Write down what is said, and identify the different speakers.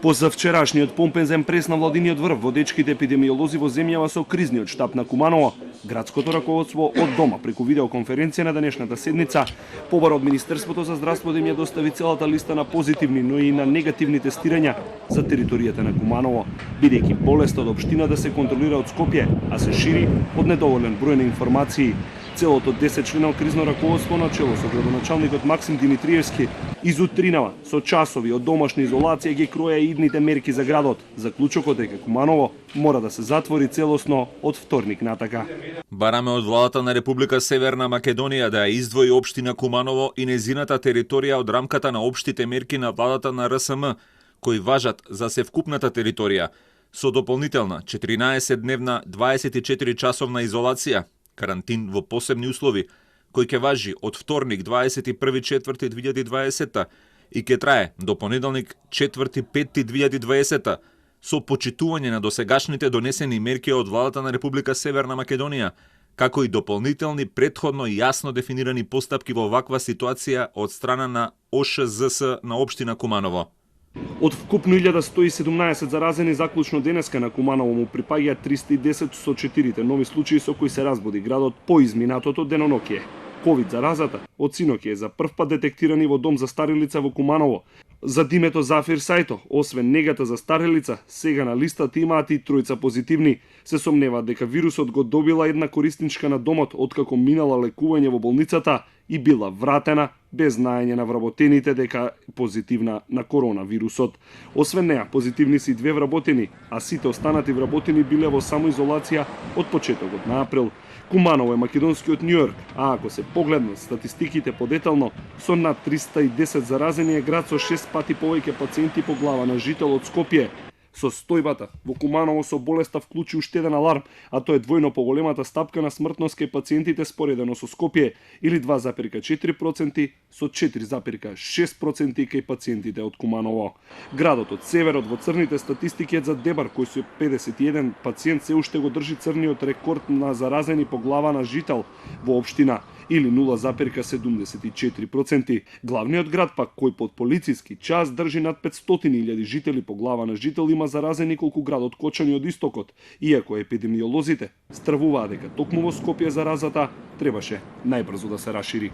Speaker 1: Позавчерашниот помпезен прес на владиниот врв водечките епидемиолози во земјава со кризниот штаб на Куманово, градското раководство од дома преку видеоконференција на денешната седница побара од Министерството за здравство да им ја достави целата листа на позитивни, но и на негативни тестирања за територијата на Куманово, бидејќи болеста од општина да се контролира од Скопје, а се шири од недоволен број на информации. Целото 10 члено кризно раководство на чело со градоначалникот Максим Димитриевски изутринава со часови од домашна изолација ги кроја идните мерки за градот. Заклучокот е дека Куманово мора да се затвори целосно од вторник натака.
Speaker 2: Бараме од владата на Република Северна Македонија да ја издвои општина Куманово и незината територија од рамката на општите мерки на владата на РСМ, кои важат за севкупната територија, со дополнителна 14-дневна 24-часовна изолација, карантин во посебни услови, кој ќе важи од вторник 21.4.2020 и ќе трае до понеделник 4.5.2020 со почитување на досегашните донесени мерки од владата на Република Северна Македонија, како и дополнителни претходно јасно дефинирани постапки во ваква ситуација од страна на ОШЗС на општина Куманово.
Speaker 1: Од вкупно 1117 заразени заклучно денеска на Куманово му припаѓа 310 со 4 нови случаи со кои се разбуди градот по изминатото деноноќие. Ковид заразата од синоќ е за прв пат детектирани во дом за стари лица во Куманово. За Димето Зафир Сајто, освен негата за стари лица, сега на листата имаат и тројца позитивни. Се сомнева дека вирусот го добила една корисничка на домот откако минала лекување во болницата и била вратена без знаење на вработените дека е позитивна на коронавирусот. Освен неа, позитивни се и две вработени, а сите останати вработени биле во самоизолација од почетокот на април. Куманово е македонскиот Њујорк, а ако се погледнат статистиките подетално, со над 310 заразени е град со 6 пати повеќе пациенти по глава на жител од Скопје. Состојбата во Куманово со болеста вклучи уште еден аларм, а тоа е двојно поголемата стапка на смртност кај пациентите споредено со Скопје, или 2,4% со 4,6% кај пациентите од Куманово. Градот од северот во црните статистики е за Дебар, кој со 51 пациент се уште го држи црниот рекорд на заразени по глава на жител во општина, или 0,74%. Главниот град пак, кој под полициски час држи над 500.000 жители по глава на жител, има заразени колку градот Кочани од истокот, иако епидемиолозите стравуваат дека токму во Скопје заразата требаше најбрзо да се рашири.